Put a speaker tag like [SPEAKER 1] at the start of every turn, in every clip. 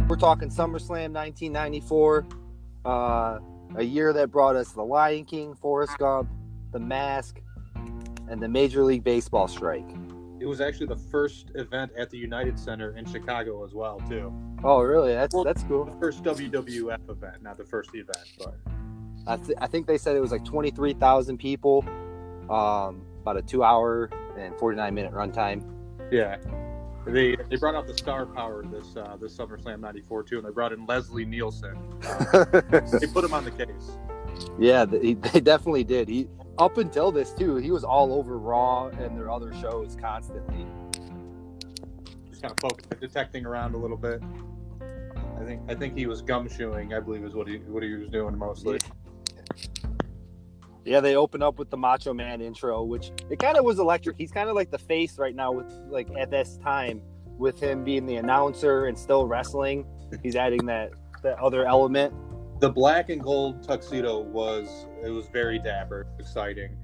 [SPEAKER 1] We're talking SummerSlam 1994, a year that brought us The Lion King, Forrest Gump, The Mask, and the Major League Baseball strike.
[SPEAKER 2] It was actually the first event at the United Center in Chicago as well, too.
[SPEAKER 1] Oh, really? That's cool.
[SPEAKER 2] The first WWF event, not the first event, but
[SPEAKER 1] I think they said it was like 23,000 people, about a 2-hour and 49-minute runtime.
[SPEAKER 2] yeah. They brought out the star power this SummerSlam '94 too, and they brought in Leslie Nielsen. They put him on the case.
[SPEAKER 1] Yeah, they definitely did. He up until this too, he was all over Raw and their other shows constantly.
[SPEAKER 2] Just kind of detecting around a little bit. I think he was gumshoeing, I believe is what he was doing mostly.
[SPEAKER 1] Yeah, they open up with the Macho Man intro, which it kind of was electric. He's kind of like the face right now with like at this time with him being the announcer and still wrestling. He's adding that other element.
[SPEAKER 2] The black and gold tuxedo was very dapper, exciting.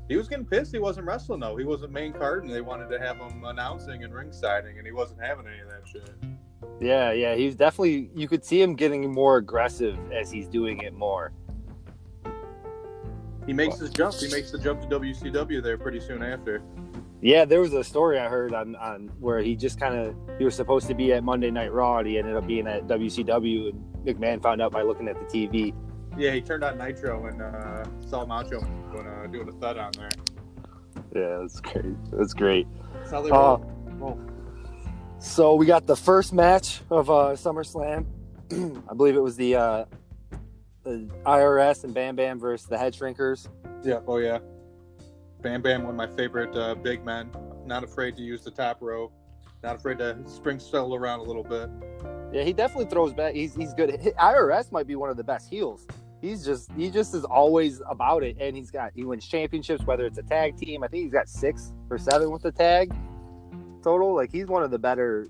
[SPEAKER 2] He was getting pissed he wasn't wrestling though. He wasn't main card and they wanted to have him announcing and ringsiding and he wasn't having any of that shit.
[SPEAKER 1] Yeah, he's definitely, you could see him getting more aggressive as he's doing it more.
[SPEAKER 2] He makes his jump. He makes the jump to WCW there pretty soon after.
[SPEAKER 1] Yeah, there was a story I heard on where he just he was supposed to be at Monday Night Raw and he ended up being at WCW and McMahon found out by looking at the TV.
[SPEAKER 2] Yeah, he turned on Nitro and saw Macho doing a thud on there.
[SPEAKER 1] Yeah, that's great. That's great.
[SPEAKER 2] That's how they roll.
[SPEAKER 1] So we got the first match of SummerSlam. I believe it was the IRS and Bam Bam versus the Head Shrinkers.
[SPEAKER 2] Yeah, oh yeah. Bam Bam, one of my favorite big men. Not afraid to use the top rope. Not afraid to spring settle around a little bit.
[SPEAKER 1] Yeah, he definitely throws back. He's good. IRS might be one of the best heels. He just is always about it, and he wins championships, whether it's a tag team. I think he's got 6 or 7 with the tag total. Like he's one of the better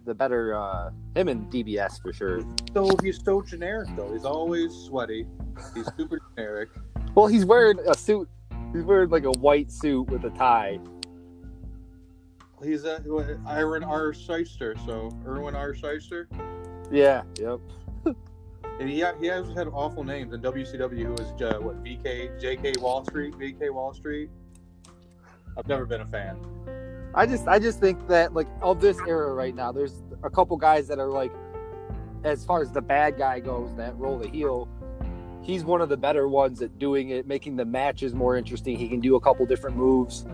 [SPEAKER 1] him and DBS for sure.
[SPEAKER 2] So he's so generic though. He's always sweaty. He's super generic.
[SPEAKER 1] Well, he's wearing a suit. He's wearing like a white suit with a tie.
[SPEAKER 2] He's Irwin R. Shyster. So Irwin R. Shyster.
[SPEAKER 1] Yeah. Yep.
[SPEAKER 2] And he has had awful names in WCW. Who was JK Wall Street, VK Wall Street. I've never been a fan.
[SPEAKER 1] I just think that like of this era right now, there's a couple guys that are like, as far as the bad guy goes, that role the heel. He's one of the better ones at doing it, making the matches more interesting. He can do a couple different moves.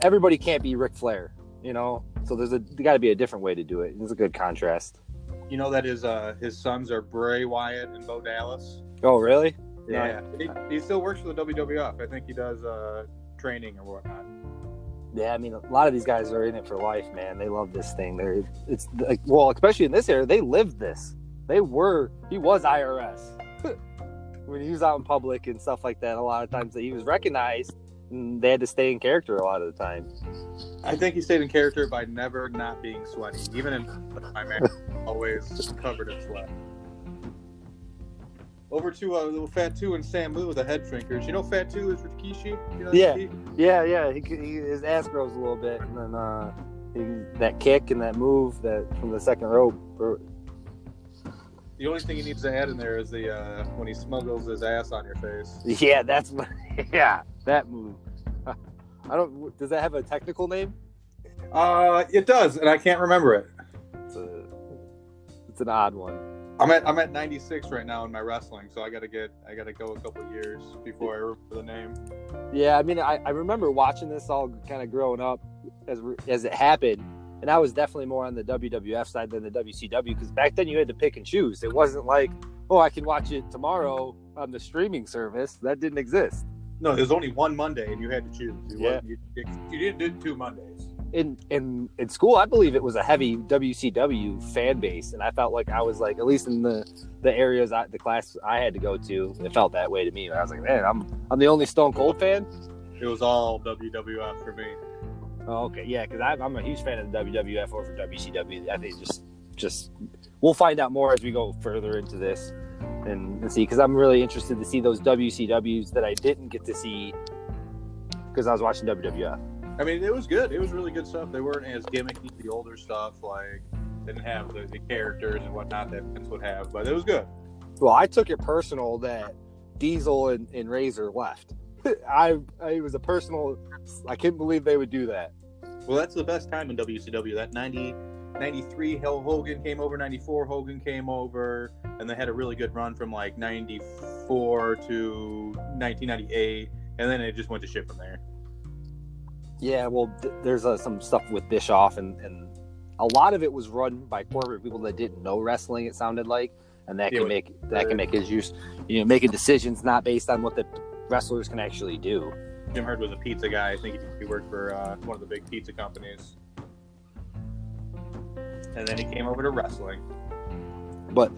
[SPEAKER 1] Everybody can't be Ric Flair, you know. So there got to be a different way to do it. It's a good contrast.
[SPEAKER 2] You know that his sons are Bray Wyatt and Bo Dallas.
[SPEAKER 1] Oh, really?
[SPEAKER 2] Yeah. He still works for the WWF. I think he does training or whatnot.
[SPEAKER 1] Yeah, I mean, a lot of these guys are in it for life, man. They love this thing. It's like, well, especially in this era, they lived this. He was IRS. When he was out in public and stuff like that, a lot of times he was recognized and they had to stay in character a lot of the time.
[SPEAKER 2] I think he stayed in character by never not being sweaty. Even in my man, always covered in sweat. Over to Fat 2 and Sam Lou, the Head Shrinkers. You know Fat 2 is Rikishi? You know
[SPEAKER 1] Yeah. His ass grows a little bit, and then that kick and that move that from the second rope.
[SPEAKER 2] The only thing he needs to add in there is the when he smuggles his ass on your face.
[SPEAKER 1] Yeah, that move. Does that have a technical name?
[SPEAKER 2] It does, and I can't remember it.
[SPEAKER 1] It's an odd one.
[SPEAKER 2] I'm at 96 right now in my wrestling, so I gotta go a couple years before I remember the name.
[SPEAKER 1] Yeah, I mean, I remember watching this all kind of growing up as it happened, and I was definitely more on the WWF side than the WCW because back then you had to pick and choose. It wasn't like, oh, I can watch it tomorrow on the streaming service. That didn't exist.
[SPEAKER 2] No, there was only one Monday, and you had to choose. You didn't do 2 Mondays.
[SPEAKER 1] In school, I believe it was a heavy WCW fan base, and I felt like I was like, at least in the areas, the class I had to go to, it felt that way to me. I was like, man, I'm the only Stone Cold fan.
[SPEAKER 2] It was all WWF for me.
[SPEAKER 1] Oh, okay, yeah, because I'm a huge fan of the WWF over WCW. I think just we'll find out more as we go further into this and see, because I'm really interested to see those WCWs that I didn't get to see because I was watching WWF.
[SPEAKER 2] I mean, it was good. It was really good stuff. They weren't as gimmicky, the older stuff. Like, didn't have the characters and whatnot that Vince would have, but it was good.
[SPEAKER 1] Well, I took it personal that Diesel and Razor left. It was a personal. I couldn't believe they would do that.
[SPEAKER 2] Well, that's the best time in WCW. That 93 Hogan came over, 94 Hogan came over, and they had a really good run from like 94 to 1998, and then it just went to shit from there.
[SPEAKER 1] Yeah, well, there's some stuff with Bischoff, and a lot of it was run by corporate people that didn't know wrestling. It sounded like, and that can make issues, making decisions not based on what the wrestlers can actually do.
[SPEAKER 2] Jim Herd was a pizza guy. I think he worked for one of the big pizza companies, and then he came over to wrestling.
[SPEAKER 1] But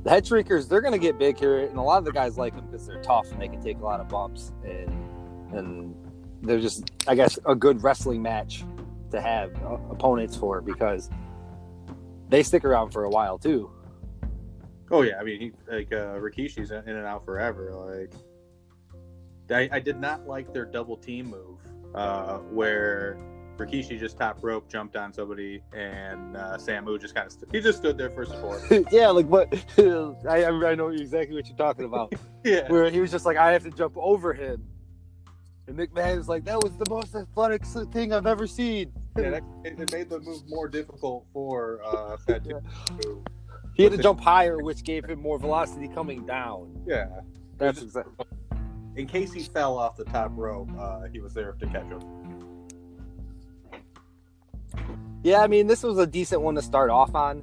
[SPEAKER 1] the Head Shrinkers, they're going to get big here, and a lot of the guys like them because they're tough and they can take a lot of bumps, and they're just, I guess, a good wrestling match to have opponents for because they stick around for a while too.
[SPEAKER 2] Oh yeah, I mean, Rikishi's in and out forever. Like, I did not like their double team move, where Rikishi just top rope jumped on somebody and Samu just kind of he just stood there for support.
[SPEAKER 1] Yeah, like what? I know exactly what you're talking about.
[SPEAKER 2] Yeah,
[SPEAKER 1] where he was just like, I have to jump over him. And McMahon was like, that was the most athletic thing I've ever seen.
[SPEAKER 2] Yeah, it made the move more difficult for Fat to move.
[SPEAKER 1] He had to jump higher, which gave him more velocity coming down.
[SPEAKER 2] Yeah.
[SPEAKER 1] That's exactly.
[SPEAKER 2] In case he fell off the top rope, he was there to catch him.
[SPEAKER 1] Yeah, I mean, this was a decent one to start off on.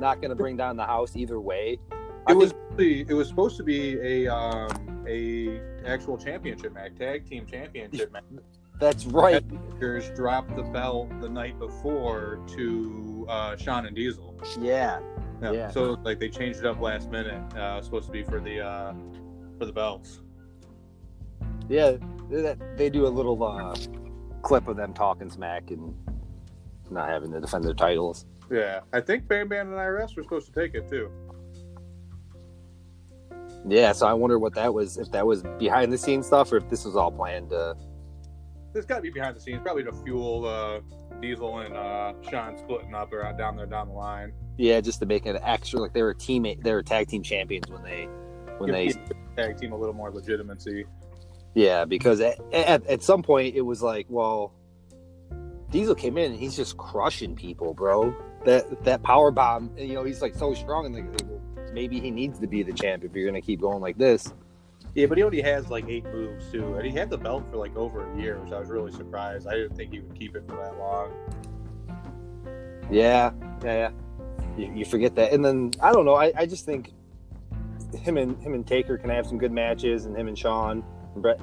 [SPEAKER 1] Not going to bring down the house either way.
[SPEAKER 2] It was supposed to be a actual championship match, tag team championship match.
[SPEAKER 1] That's right.
[SPEAKER 2] Headbangers dropped the belt the night before to Shawn and Diesel.
[SPEAKER 1] Yeah.
[SPEAKER 2] So like they changed it up last minute. Supposed to be for the belts.
[SPEAKER 1] Yeah, they do a little clip of them talking smack and not having to defend their titles.
[SPEAKER 2] Yeah, I think Bam Bam and IRS were supposed to take it too.
[SPEAKER 1] Yeah, so I wonder what that was, if that was behind the scenes stuff or if this was all planned.
[SPEAKER 2] It's got to be behind the scenes, probably to fuel Diesel and Shawn splitting up around down the line. Yeah,
[SPEAKER 1] just to make it extra, like they were tag team champions when they
[SPEAKER 2] tag team a little more legitimacy.
[SPEAKER 1] Yeah, because at some point it was like, well, Diesel came in and he's just crushing people, bro. That power bomb, he's like so strong, and like, maybe he needs to be the champ if you're gonna keep going like this.
[SPEAKER 2] Yeah, but he only has like 8 moves too, and he had the belt for like over a year, which I was really surprised. I didn't think he would keep it for that long.
[SPEAKER 1] Yeah. You forget that, and then I don't know. I just think him and Taker can have some good matches, and him and Shawn. But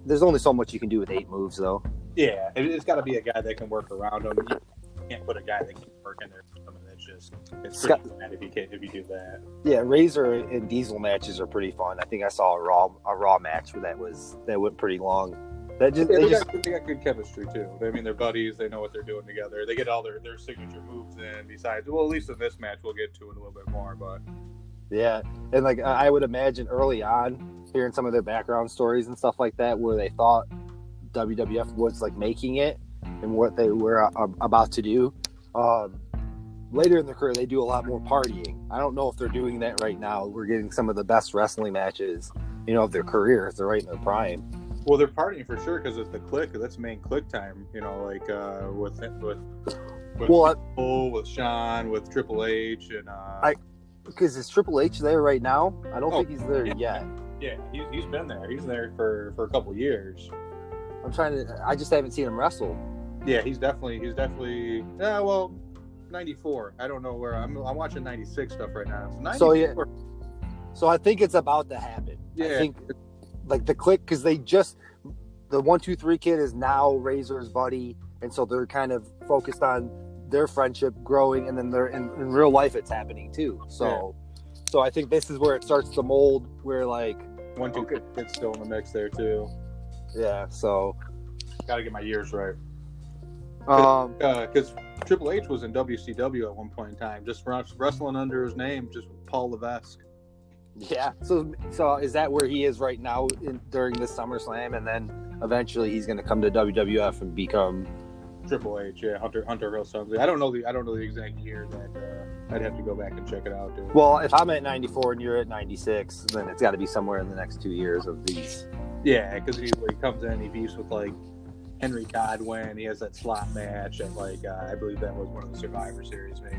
[SPEAKER 1] there's only so much you can do with 8 moves, though.
[SPEAKER 2] Yeah, it's got to be a guy that can work around him. You can't put a guy that can work in there. It's pretty bad if you do that.
[SPEAKER 1] Yeah, Razor and Diesel matches are pretty fun. I think I saw a Raw match where that went pretty long. They
[SPEAKER 2] got good chemistry too. I mean, they're buddies. They know what they're doing together. They get all their signature moves in. Besides, well, at least in this match, we'll get to it a little bit more. But
[SPEAKER 1] yeah, and like I would imagine early on, hearing some of their background stories and stuff like that, where they thought WWF was like making it and what they were about to do. Later in their career, they do a lot more partying. I don't know if they're doing that right now. We're getting some of the best wrestling matches, of their career. They're right in their prime.
[SPEAKER 2] Well, they're partying for sure because it's the Click. That's main Click time. Like with Shawn, with Triple H, and
[SPEAKER 1] because is Triple H there right now? I don't think he's there yet.
[SPEAKER 2] Yeah, he's been there. He's there for a couple years.
[SPEAKER 1] I just haven't seen him wrestle.
[SPEAKER 2] Yeah, he's definitely. Yeah, well, 94. I don't know where I'm watching 96 stuff right now.
[SPEAKER 1] So I think it's about to happen.
[SPEAKER 2] Yeah.
[SPEAKER 1] I think like the Click, because the 1, 2, 3 kid is now Razor's buddy, and so they're kind of focused on their friendship growing, and then they're in real life it's happening too. So I think this is where it starts to mold, where like
[SPEAKER 2] 1, 2 kid's still in the mix there too.
[SPEAKER 1] Yeah, so
[SPEAKER 2] gotta get my years right. Because Triple H was in WCW at one point in time, just wrestling under his name, just with Paul Levesque.
[SPEAKER 1] Yeah. So is that where he is right now during this SummerSlam, and then eventually he's going to come to WWF and become
[SPEAKER 2] Triple H, yeah, Hunter Hill something. I don't know the exact year that. I'd have to go back and check it out, dude.
[SPEAKER 1] Well, if I'm at 94 and you're at 96, then it's got to be somewhere in the next 2 years of these.
[SPEAKER 2] Yeah, because he comes in, he beefs with like Henry Godwin. He has that slot match, and like I believe that was one of the Survivor Series, maybe.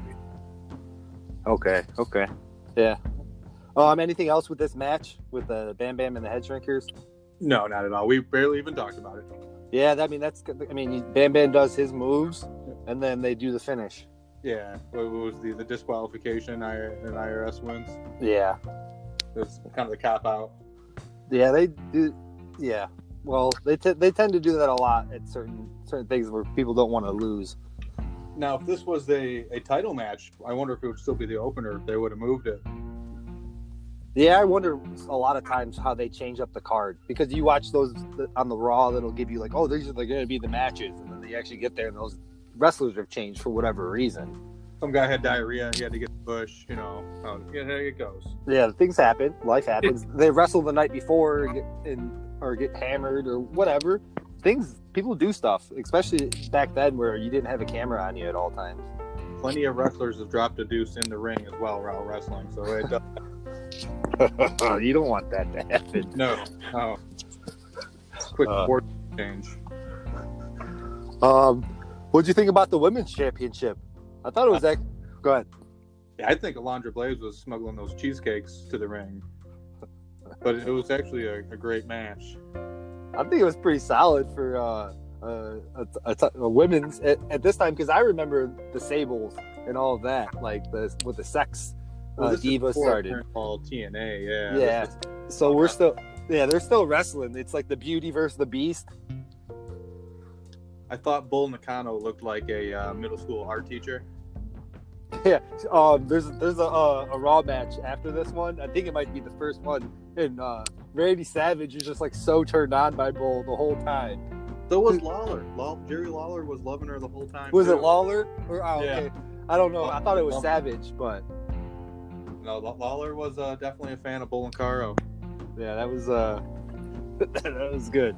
[SPEAKER 1] Okay, yeah. Anything else with this match with the Bam Bam and the Head Shrinkers?
[SPEAKER 2] No, not at all. We barely even talked about it.
[SPEAKER 1] Yeah, Bam Bam does his moves, and then they do the finish.
[SPEAKER 2] Yeah, what was the disqualification and IRS wins?
[SPEAKER 1] Yeah,
[SPEAKER 2] it's kind of the cop out.
[SPEAKER 1] Yeah, they do. Yeah, well, they tend to do that a lot at certain things where people don't want to lose.
[SPEAKER 2] Now, if this was a title match, I wonder if it would still be the opener if they would have moved it.
[SPEAKER 1] Yeah, I wonder a lot of times how they change up the card, because you watch those on the Raw that'll give you like, oh, these are going to be the matches, and then they actually get there and those wrestlers have changed for whatever reason.
[SPEAKER 2] Some guy had diarrhea, he had to get the push, there it goes.
[SPEAKER 1] Yeah, things happen, life happens. They wrestle the night before or get hammered or whatever. People do stuff, especially back then where you didn't have a camera on you at all times.
[SPEAKER 2] Plenty of wrestlers have dropped a deuce in the ring as well while wrestling, so it does.
[SPEAKER 1] You don't want that to happen.
[SPEAKER 2] No. Quick board change.
[SPEAKER 1] What'd you think about the women's championship? I thought it was Go ahead.
[SPEAKER 2] Yeah, I think Alondra Blaze was smuggling those cheesecakes to the ring, but it was actually a great match.
[SPEAKER 1] I think it was pretty solid for a women's at this time, because I remember the Sables and all of that, like with the sex diva started.
[SPEAKER 2] All TNA,
[SPEAKER 1] yeah. So they're still wrestling. It's like the Beauty versus the Beast.
[SPEAKER 2] I thought Bull Nakano looked like a middle school art teacher.
[SPEAKER 1] Yeah, there's a Raw match after this one. I think it might be the first one, and Randy Savage is just like so turned on by Bull the whole time.
[SPEAKER 2] So was Lawler. Jerry Lawler was loving her the whole time.
[SPEAKER 1] Was it Lawler? Okay. I don't know. I thought it was Savage, but
[SPEAKER 2] no, Lawler was definitely a fan of Bull and Caro.
[SPEAKER 1] Yeah, that was that was good.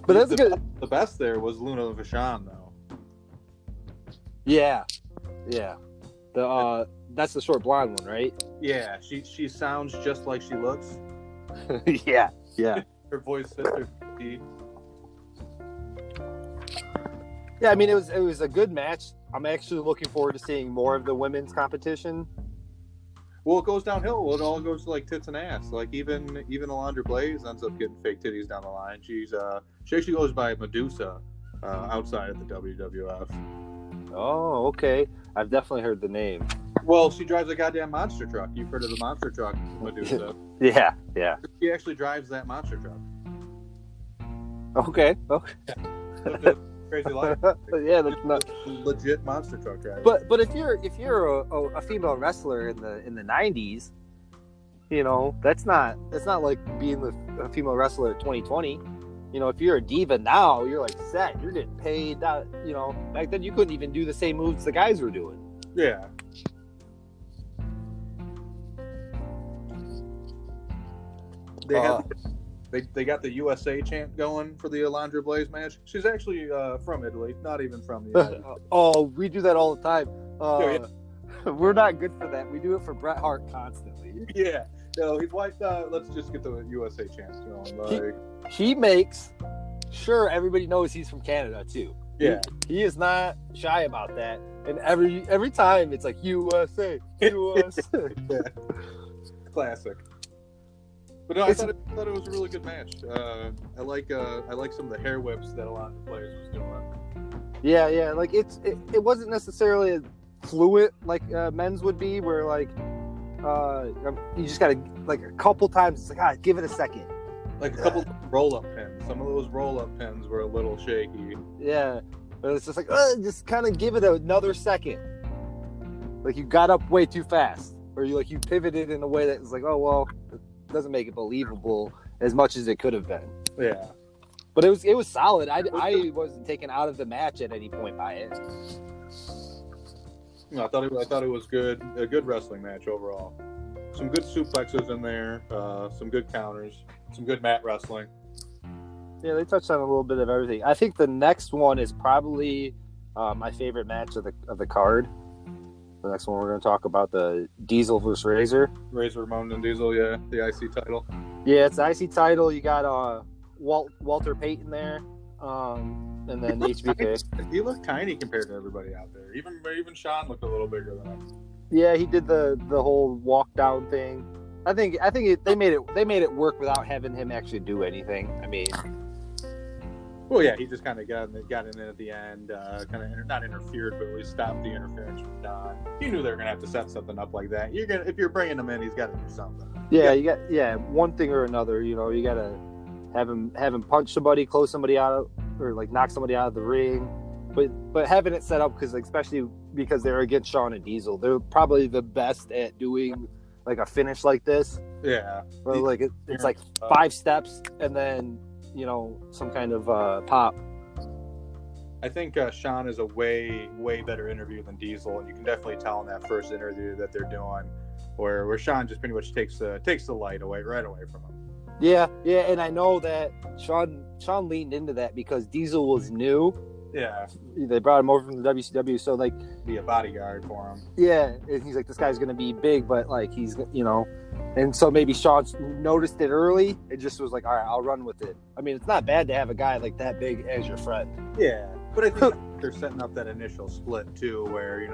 [SPEAKER 1] But that's good.
[SPEAKER 2] The best there was Luna Vachon, though.
[SPEAKER 1] Yeah. That's the short blonde one, right?
[SPEAKER 2] Yeah, she sounds just like she looks.
[SPEAKER 1] yeah.
[SPEAKER 2] Her voice fits her feet.
[SPEAKER 1] Yeah, I mean, it was a good match. I'm actually looking forward to seeing more of the women's competition.
[SPEAKER 2] Well, it goes downhill. It all goes to like tits and ass. Like even Alondra Blaze ends up getting fake titties down the line. She actually goes by Medusa outside of the WWF.
[SPEAKER 1] Oh, okay. I've definitely heard the name.
[SPEAKER 2] Well, she drives a goddamn monster truck. You've heard of the monster truck, Medusa?
[SPEAKER 1] Yeah.
[SPEAKER 2] She actually drives that monster truck.
[SPEAKER 1] Okay.
[SPEAKER 2] Yeah. Crazy life.
[SPEAKER 1] Yeah, that's not
[SPEAKER 2] legit monster truck driver.
[SPEAKER 1] But if you're a female wrestler in the 90s, that's not like being a female wrestler at 2020. If you're a diva now, you're like set. You're getting paid. Back then you couldn't even do the same moves the guys were doing.
[SPEAKER 2] Yeah. They got the USA chant going for the Alondra Blaze match. She's actually from Italy, not even from the United States.
[SPEAKER 1] We do that all the time.
[SPEAKER 2] Yeah.
[SPEAKER 1] We're not good for that. We do it for Bret Hart constantly.
[SPEAKER 2] Yeah. No, he's like, let's just get the USA chant going.
[SPEAKER 1] He makes sure everybody knows he's from Canada too.
[SPEAKER 2] Yeah.
[SPEAKER 1] He is not shy about that. And every time it's like USA.
[SPEAKER 2] Yeah. Classic. But no, I thought it was a really good match. I like some of the hair whips that Alondra Blaze was doing.
[SPEAKER 1] Yeah. Like it wasn't necessarily as fluid like men's would be, where like you just gotta like a couple times. It's like give it a second.
[SPEAKER 2] Like a couple roll-up pins. Some of those roll-up pins were a little shaky.
[SPEAKER 1] Yeah, but it's just like just kind of give it another second. Like you got up way too fast, or you pivoted in a way that was like, oh well. Doesn't make it believable as much as it could have been.
[SPEAKER 2] Yeah,
[SPEAKER 1] but it was solid. I wasn't taken out of the match at any point by it.
[SPEAKER 2] No, I thought it was good. A good wrestling match overall. Some good suplexes in there. Some good counters. Some good mat wrestling.
[SPEAKER 1] Yeah, they touched on a little bit of everything. I think the next one is probably my favorite match of the card. The next one we're going to talk about, the Diesel versus Razor.
[SPEAKER 2] Razor Ramon and Diesel, yeah, the IC title.
[SPEAKER 1] Yeah, it's the IC title. You got Walter Payton there, and then HBK.
[SPEAKER 2] He looked tiny compared to everybody out there. Even Sean looked a little bigger than him.
[SPEAKER 1] Yeah, he did the whole walk down thing. I think they made it work without having him actually do anything. I mean,
[SPEAKER 2] well, yeah, he just kind of got in at the end, kind of not interfered, but at least stopped the interference from Don. You knew they were gonna have to set something up like that. If you're bringing him in, he's got to do something.
[SPEAKER 1] Yeah, you got one thing or another. You know, you got to have him punch somebody, close somebody out, or like knock somebody out of the ring. But having it set up especially because they're against Shawn and Diesel, they're probably the best at doing like a finish like this.
[SPEAKER 2] Yeah,
[SPEAKER 1] where like it's like 5 steps and then some kind of pop.
[SPEAKER 2] I think Sean is a way better interview than Diesel, and you can definitely tell in that first interview that they're doing, where Sean just pretty much takes the light right away from him. Yeah,
[SPEAKER 1] and I know that Sean leaned into that because Diesel was new.
[SPEAKER 2] Yeah,
[SPEAKER 1] they brought him over from the WCW, so like
[SPEAKER 2] be a bodyguard for him.
[SPEAKER 1] Yeah, and he's like, this guy's gonna be big, but like he's and so maybe Sean noticed it early. It just was like, all right, I'll run with it. I mean, it's not bad to have a guy like that big as your friend.
[SPEAKER 2] Yeah, but I think they're setting up that initial split too, where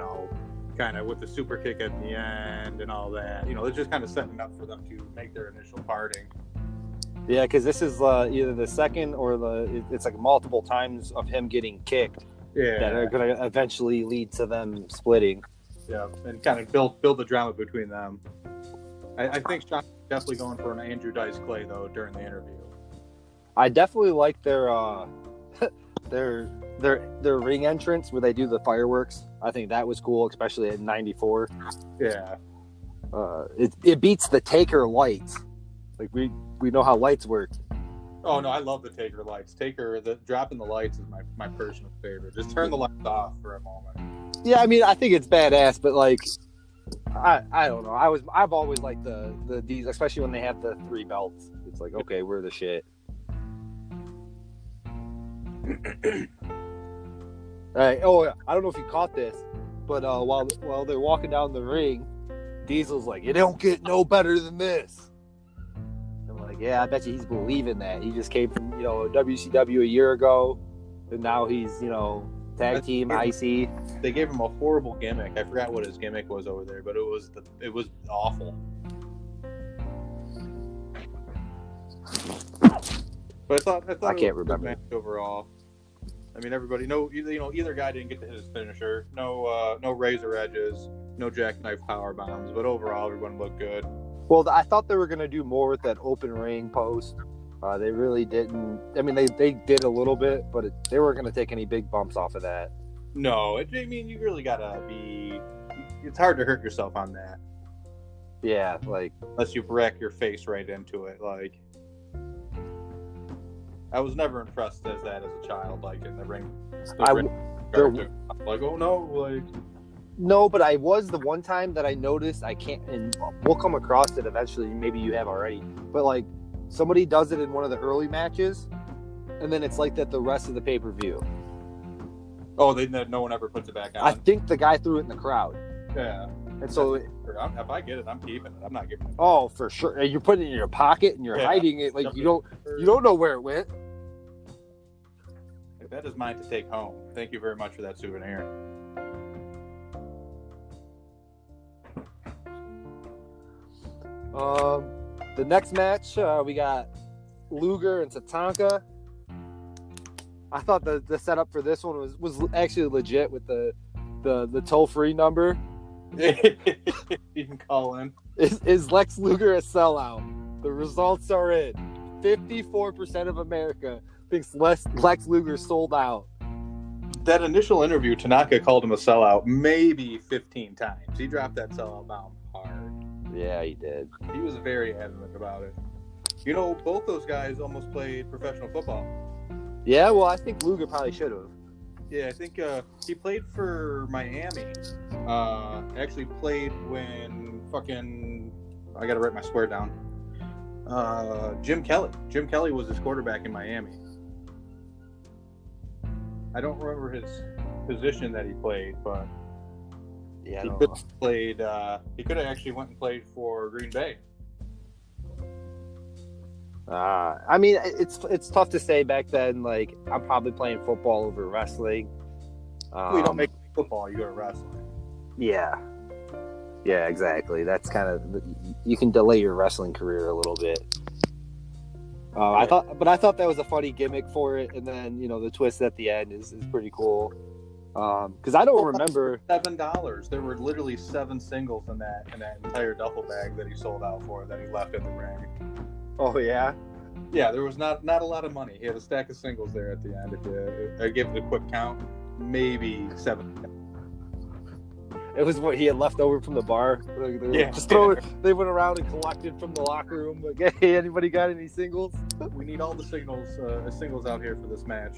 [SPEAKER 2] kind of with the super kick at the end and all that. They're just kind of setting up for them to make their initial parting.
[SPEAKER 1] Yeah, because this is either the second or it's like multiple times of him getting kicked.
[SPEAKER 2] Yeah,
[SPEAKER 1] that are going to eventually lead to them splitting.
[SPEAKER 2] Yeah, and kind of build the drama between them. I think Sean's definitely going for an Andrew Dice Clay though during the interview.
[SPEAKER 1] I definitely like their ring entrance where they do the fireworks. I think that was cool, especially at '94.
[SPEAKER 2] Yeah,
[SPEAKER 1] it beats the Taker lights. Like we know how lights work.
[SPEAKER 2] Oh no, I love the Taker lights. The dropping the lights is my personal favorite. Just turn the lights off for a moment.
[SPEAKER 1] Yeah, I mean, I think it's badass, but like, I don't know. I've always liked these, especially when they have the 3 belts. It's like, okay, we're the shit. All right. Oh, I don't know if you caught this, but while they're walking down the ring, Diesel's like, "It don't get no better than this." Like, yeah, I bet you he's believing that. He just came from, WCW a year ago, and now he's, tag team IC.
[SPEAKER 2] They gave him a horrible gimmick. I forgot what his gimmick was over there, but it was awful. But I thought
[SPEAKER 1] I can't remember
[SPEAKER 2] overall. I mean, everybody either guy didn't get to hit his finisher. No razor edges, no jackknife power bombs, but overall everyone looked good.
[SPEAKER 1] Well, I thought they were going to do more with that open ring post. They really didn't. I mean, they did a little bit, but they weren't going to take any big bumps off of that.
[SPEAKER 2] No, I mean, you really got to be... It's hard to hurt yourself on that.
[SPEAKER 1] Yeah, like...
[SPEAKER 2] Unless you wreck your face right into it, like... I was never impressed as a child, like, in the ring. Like, oh no, like...
[SPEAKER 1] No, but I was the one time that I noticed, I can't, and we'll come across it eventually, maybe you have already, but like somebody does it in one of the early matches, and then it's like that the rest of the pay-per-view.
[SPEAKER 2] Oh, no one ever puts it back on?
[SPEAKER 1] I think the guy threw it in the crowd.
[SPEAKER 2] Yeah.
[SPEAKER 1] And so...
[SPEAKER 2] If I get it, I'm keeping it. I'm not giving it.
[SPEAKER 1] Oh, for sure. You're putting it in your pocket and you're hiding it, like you don't know where it went.
[SPEAKER 2] That is mine to take home. Thank you very much for that souvenir.
[SPEAKER 1] The next match, we got Luger and Tatanka. I thought the setup for this one was actually legit with the toll-free number.
[SPEAKER 2] You can call in.
[SPEAKER 1] Is Lex Luger a sellout? The results are in. 54% of America thinks Lex Luger sold out.
[SPEAKER 2] That initial interview, Tanaka called him a sellout maybe 15 times. He dropped that sellout bomb hard.
[SPEAKER 1] Yeah, he did.
[SPEAKER 2] He was very adamant about it. Both those guys almost played professional football.
[SPEAKER 1] Yeah, well, I think Luger probably should have.
[SPEAKER 2] Yeah, I think he played for Miami. Actually played when I gotta write my swear down. Jim Kelly. Jim Kelly was his quarterback in Miami. I don't remember position that he played, but
[SPEAKER 1] Yeah,
[SPEAKER 2] he could have played. He could have actually went and played for Green Bay.
[SPEAKER 1] I mean, it's tough to say back then. Like, I'm probably playing football over wrestling.
[SPEAKER 2] We don't make football; you go to wrestling.
[SPEAKER 1] Yeah, exactly. That's kind of, you can delay your wrestling career a little bit. I thought that was a funny gimmick for it, and then the twist at the end is pretty cool. Because I don't remember
[SPEAKER 2] $7. There were literally 7 singles in that entire duffel bag that he sold out for that he left in the ring.
[SPEAKER 1] Oh yeah.
[SPEAKER 2] Yeah, there was not a lot of money. He had a stack of singles there at the end. If I give it a quick count, maybe 7.
[SPEAKER 1] It was what he had left over from the bar. Just throw it. They went around and collected from the locker room. Like, hey, anybody got any singles?
[SPEAKER 2] We need all the singles out here for this match.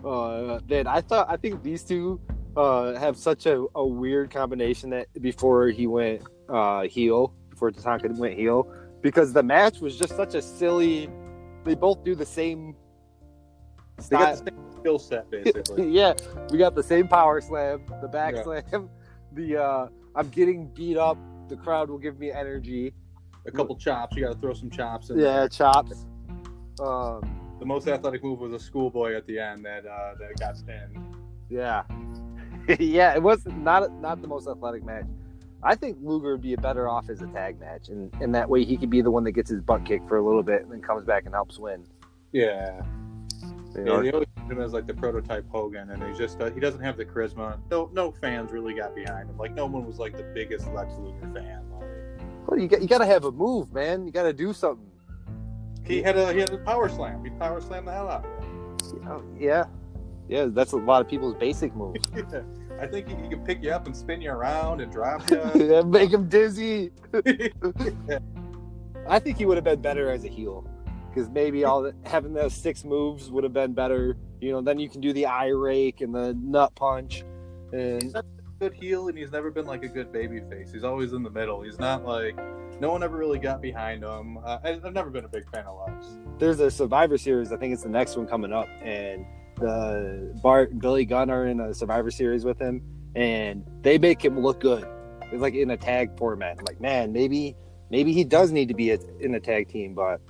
[SPEAKER 1] Man, I think these two have such a weird combination that before he went heel, before Tatanka went heel, because the match was just such a silly. They both do the same style.
[SPEAKER 2] They got the same skill set, basically.
[SPEAKER 1] Yeah, we got the same power slam, the back slam, the I'm getting beat up. The crowd will give me energy.
[SPEAKER 2] A couple chops. You got to throw some chops in.
[SPEAKER 1] Yeah, chops.
[SPEAKER 2] The most athletic move was a schoolboy at the end that got pinned.
[SPEAKER 1] Yeah, yeah. It was not the most athletic match. I think Luger would be better off as a tag match, and that way he could be the one that gets his butt kicked for a little bit and then comes back and helps win.
[SPEAKER 2] Yeah. They always use him as like the prototype Hogan, and he doesn't have the charisma. No fans really got behind him. Like, no one was like the biggest Lex Luger fan.
[SPEAKER 1] Well, you got to have a move, man. You got to do something.
[SPEAKER 2] He had a power slam. He power slammed the hell out of it.
[SPEAKER 1] Yeah. That's a lot of people's basic moves.
[SPEAKER 2] Yeah. I think he can pick you up and spin you around and drop you.
[SPEAKER 1] Yeah, make him dizzy.
[SPEAKER 2] Yeah.
[SPEAKER 1] I think he would have been better as a heel, because maybe having those 6 moves would have been better. Then you can do the eye rake and the nut punch. And
[SPEAKER 2] he's not a good heel, and he's never been like a good baby face. He's always in the middle. He's not like, no one ever really got behind him. I've never been a big fan of Lex.
[SPEAKER 1] There's a Survivor Series. I think it's the next one coming up, and Bart and Billy Gunn are in a Survivor Series with him, and they make him look good. It's like in a tag format. I'm like, man, maybe he does need to be in a tag team, but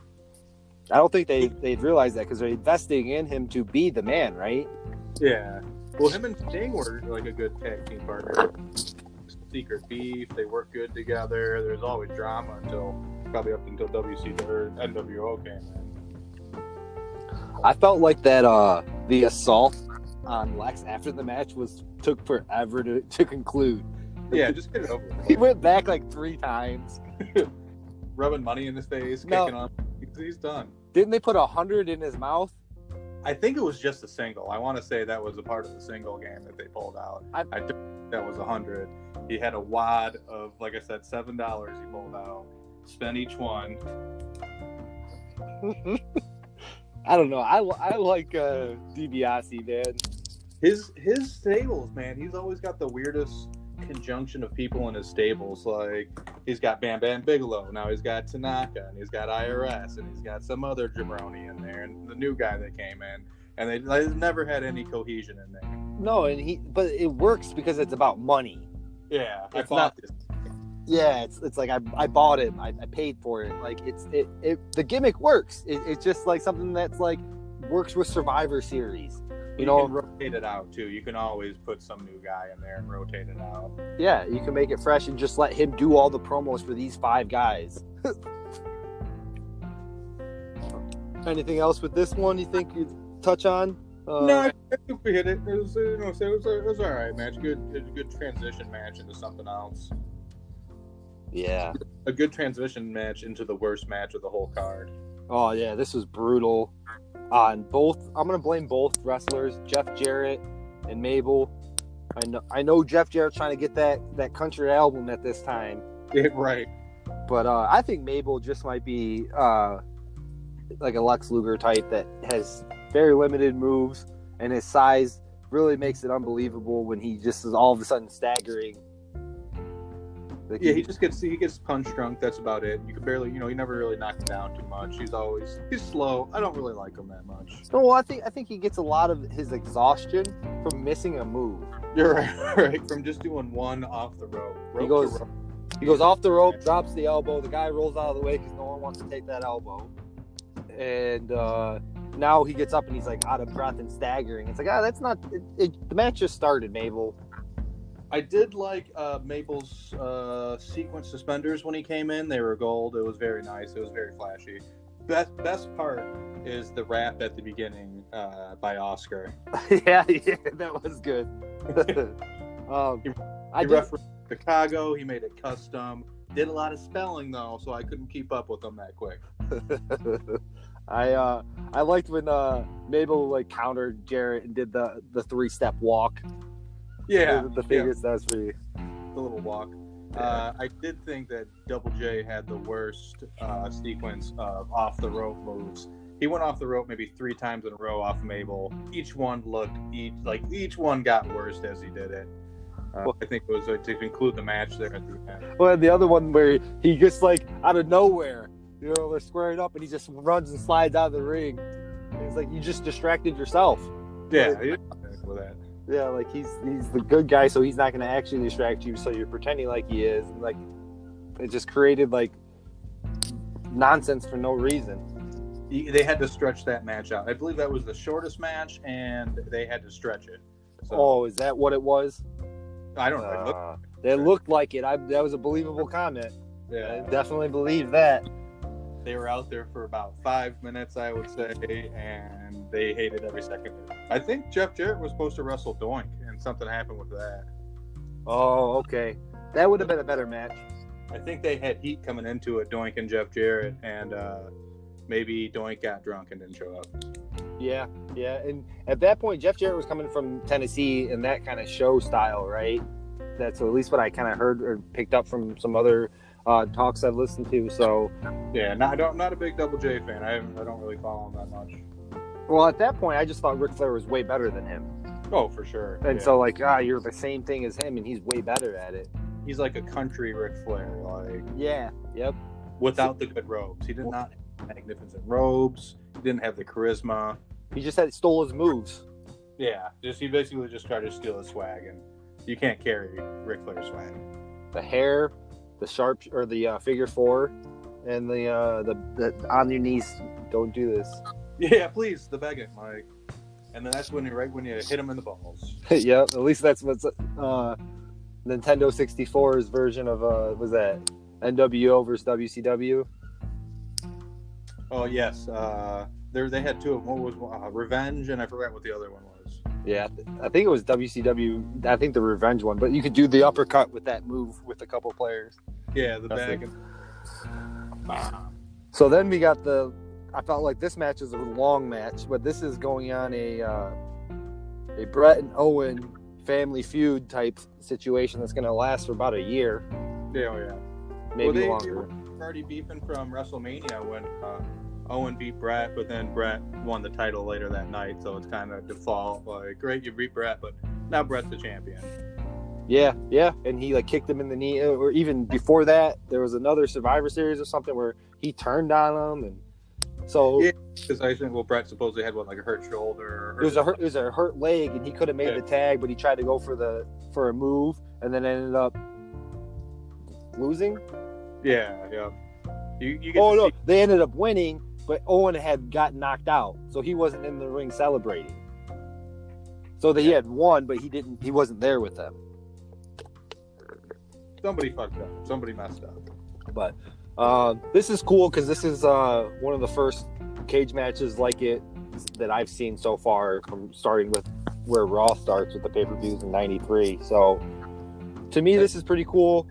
[SPEAKER 1] I don't think they'd realize that, because they're investing in him to be the man, right?
[SPEAKER 2] Yeah. Well, him and Sting were like a good tag team partner. Secret beef. They work good together. There's always drama probably up until WC or NWO came in.
[SPEAKER 1] I felt like that the assault on Lex after the match took forever to conclude.
[SPEAKER 2] Yeah, just get it over with.
[SPEAKER 1] He went back like 3 times.
[SPEAKER 2] Rubbing money in his face, kicking on. He's done.
[SPEAKER 1] Didn't they put 100 in his mouth?
[SPEAKER 2] I think it was just a single. I want to say that was a part of the single game that they pulled out. I think that was 100. He had a wad of, like I said, $7 he pulled out. Spent each one.
[SPEAKER 1] I don't know. I like DiBiase, man.
[SPEAKER 2] His stables, man. He's always got the weirdest conjunction of people in his stables. Like, he's got Bam Bam Bigelow. Now he's got Tanaka, and he's got IRS, and he's got some other jabroni in there, and the new guy that came in. And they never had any cohesion in there. No,
[SPEAKER 1] but it works because it's about money.
[SPEAKER 2] Yeah, I bought this.
[SPEAKER 1] Yeah, it's like I bought him. I paid for it. Like the gimmick works. It's just like something that's like works with Survivor Series.
[SPEAKER 2] You can rotate it out too. You can always put some new guy in there and rotate it out.
[SPEAKER 1] Yeah, you can make it fresh and just let him do all the promos for these 5 guys. Anything else with this one you think you'd touch on?
[SPEAKER 2] No, I think we hit it. It was all right match. Good transition match into something else.
[SPEAKER 1] Yeah,
[SPEAKER 2] a good transition match into the worst match of the whole card.
[SPEAKER 1] Oh yeah, this was brutal. On both, I'm gonna blame both wrestlers, Jeff Jarrett and Mabel. I know Jeff Jarrett's trying to get that country album at this time.
[SPEAKER 2] Yeah, right.
[SPEAKER 1] But I think Mabel just might be like a Lex Luger type that has very limited moves, and his size really makes it unbelievable when he just is all of a sudden staggering. Like,
[SPEAKER 2] Yeah, he gets punch drunk. That's about it. You can barely, he never really knocked him down too much. He's slow. I don't really like him that much.
[SPEAKER 1] No, well, I think he gets a lot of his exhaustion from missing a move.
[SPEAKER 2] You're right, right. From just doing one off the rope.
[SPEAKER 1] He goes off the rope, drops the elbow. The guy rolls out of the way because no one wants to take that elbow. And now he gets up and he's like out of breath and staggering. It's like, that's not. The match just started, Mabel.
[SPEAKER 2] I did like Mabel's sequence suspenders when he came in. They were gold. It was very nice. It was very flashy. Best part is the rap at the beginning by Oscar.
[SPEAKER 1] yeah, that was good.
[SPEAKER 2] He referenced Chicago. He made it custom. Did a lot of spelling though, so I couldn't keep up with him that quick.
[SPEAKER 1] I liked when Mabel like countered Jarrett and did the 3-step walk.
[SPEAKER 2] Yeah,
[SPEAKER 1] the figures. That was pretty.
[SPEAKER 2] The little walk. I did think that Double J had the worst sequence of off the rope moves. He went off the rope maybe 3 times in a row off Mabel. Each one got worse as he did it. I think it was to conclude the match there at the end.
[SPEAKER 1] Well, the other one where he just like out of nowhere, they're squaring up and he just runs and slides out of the ring. And it's like you just distracted yourself.
[SPEAKER 2] Yeah,
[SPEAKER 1] like,
[SPEAKER 2] with that.
[SPEAKER 1] Yeah, like he's the good guy, so he's not going to actually distract you. So you're pretending like he is, and like it just created like nonsense for no reason.
[SPEAKER 2] They had to stretch that match out. I believe that was the shortest match, and they had to stretch it. So,
[SPEAKER 1] is that what it was?
[SPEAKER 2] I don't know.
[SPEAKER 1] It looked like it. That was a believable comment.
[SPEAKER 2] Yeah,
[SPEAKER 1] I definitely believe that.
[SPEAKER 2] They were out there for about 5 minutes, I would say, and they hated every second of it. I think Jeff Jarrett was supposed to wrestle Doink, and something happened with that.
[SPEAKER 1] Oh, okay. That would have been a better match.
[SPEAKER 2] I think they had heat coming into it, Doink and Jeff Jarrett, and maybe Doink got drunk and didn't show up.
[SPEAKER 1] Yeah. And at that point, Jeff Jarrett was coming from Tennessee in that kind of show style, right? That's at least what I kind of heard or picked up from some other talks I've listened to. So
[SPEAKER 2] yeah, not a big Double J fan. I don't really follow him that much.
[SPEAKER 1] Well, at that point, I just thought Ric Flair was way better than him.
[SPEAKER 2] Oh, for sure.
[SPEAKER 1] And so like, you're the same thing as him, and he's way better at it.
[SPEAKER 2] He's like a country Ric Flair, like
[SPEAKER 1] yep.
[SPEAKER 2] Without the good robes, he did not have magnificent robes. He didn't have the charisma.
[SPEAKER 1] He just stole his moves.
[SPEAKER 2] Yeah, he basically just tried to steal his swag, and you can't carry Ric Flair's swag.
[SPEAKER 1] The hair, the sharp or the figure 4, and the on your knees. Don't do this.
[SPEAKER 2] Yeah, please, the begging, like, and then that's when you hit him in the balls.
[SPEAKER 1] Yep, at least that's what's Nintendo 64's version of was that NWO versus WCW.
[SPEAKER 2] Oh yes, they had 2 of them. One was Revenge, and I forgot what the other one was.
[SPEAKER 1] Yeah, I think it was WCW. I think the Revenge one, but you could do the uppercut with that move with a couple players.
[SPEAKER 2] Yeah, the bag.
[SPEAKER 1] So then we got I felt like this match is a long match, but this is going on a Brett and Owen family feud type situation that's going to last for about a year.
[SPEAKER 2] Yeah.
[SPEAKER 1] Maybe
[SPEAKER 2] they
[SPEAKER 1] longer.
[SPEAKER 2] were already beefing from WrestleMania when Owen beat Brett, but then Brett won the title later that night, so it's kind of default. Like, great, you beat Brett, but now Brett's the champion.
[SPEAKER 1] Yeah, and he like kicked him in the knee, or even before that, there was another Survivor Series or something where he turned on him, and so
[SPEAKER 2] yeah, because I think Brett supposedly had like a hurt shoulder.
[SPEAKER 1] It was a hurt leg, and he could have made the tag, but he tried to go for a move, and then ended up losing.
[SPEAKER 2] Yeah. You
[SPEAKER 1] they ended up winning, but Owen had gotten knocked out, so he wasn't in the ring celebrating. So he had won, but he wasn't there with them.
[SPEAKER 2] Somebody fucked up. Somebody messed up.
[SPEAKER 1] But this is cool because this is one of the first cage matches like it that I've seen so far, from starting with where Raw starts with the pay-per-views in '93. So to me, this is pretty cool.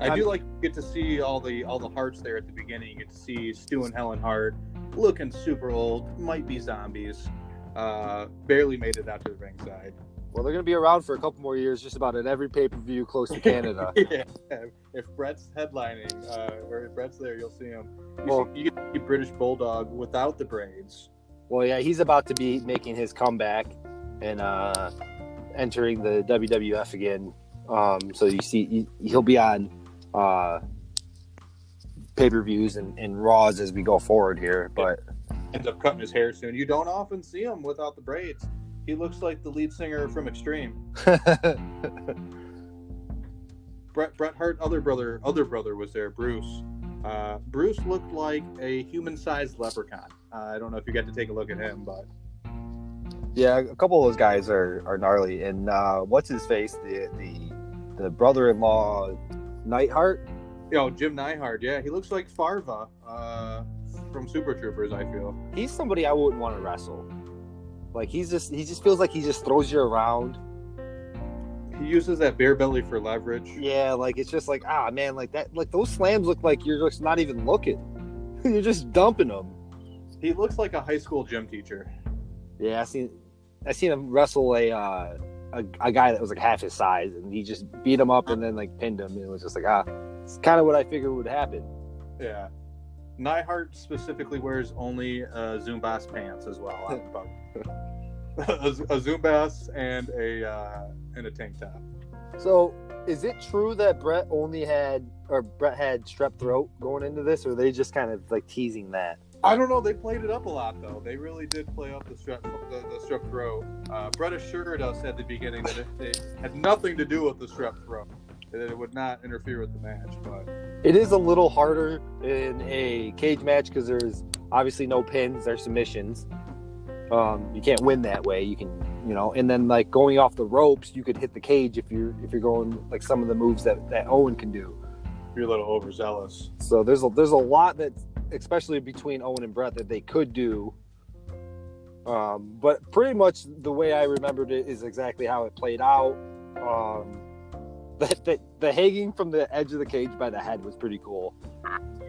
[SPEAKER 2] I do get to see all the Harts there at the beginning. You get to see Stu and Helen Hart looking super old, might be zombies. Barely made it out to the ringside.
[SPEAKER 1] Well, they're going to be around for a couple more years, just about at every pay-per-view close to Canada.
[SPEAKER 2] Yeah. If Brett's headlining, or if Brett's there, you'll see him. You get to see British Bulldog without the braids.
[SPEAKER 1] Well, yeah, he's about to be making his comeback and entering the WWF again So you see, he'll be on pay-per-views and Raws as we go forward here. But
[SPEAKER 2] ends up cutting his hair soon. You don't often see him without the braids. He looks like the lead singer from Extreme. Bret Hart, other brother was there, Bruce. Bruce looked like a human-sized leprechaun. I don't know if you got to take a look at him, but
[SPEAKER 1] yeah, a couple of those guys are gnarly. And what's his face? The brother-in-law, Neidhart.
[SPEAKER 2] Jim Neidhart. Yeah, he looks like Farva from Super Troopers. I feel
[SPEAKER 1] he's somebody I wouldn't want to wrestle. Like he just feels like he just throws you around.
[SPEAKER 2] He uses that bare belly for leverage.
[SPEAKER 1] Yeah, like it's just like man, like that. Like those slams look like you're just not even looking. You're just dumping them.
[SPEAKER 2] He looks like a high school gym teacher.
[SPEAKER 1] Yeah, I seen him wrestle a guy that was like half his size, and he just beat him up and then like pinned him. And it was just like it's kind of what I figured would happen.
[SPEAKER 2] Yeah, Neidhart specifically wears only Zumbas pants as well. a Zumbas and a tank top.
[SPEAKER 1] So, is it true that Bret had strep throat going into this, or are they just kind of like teasing that?
[SPEAKER 2] I don't know. They played it up a lot, though. They really did play up the strep throat. Bret assured us at the beginning that it had nothing to do with the strep throat, that it would not interfere with the match. But
[SPEAKER 1] it is a little harder in a cage match because there's obviously no pins, there's submissions. You can't win that way. You can, and then like going off the ropes, you could hit the cage if you're going like some of the moves that Owen can do.
[SPEAKER 2] You're a little overzealous.
[SPEAKER 1] So there's a lot that, especially between Owen and Bret, that they could do. But pretty much the way I remembered it is exactly how it played out. The hanging from the edge of the cage by the head was pretty cool.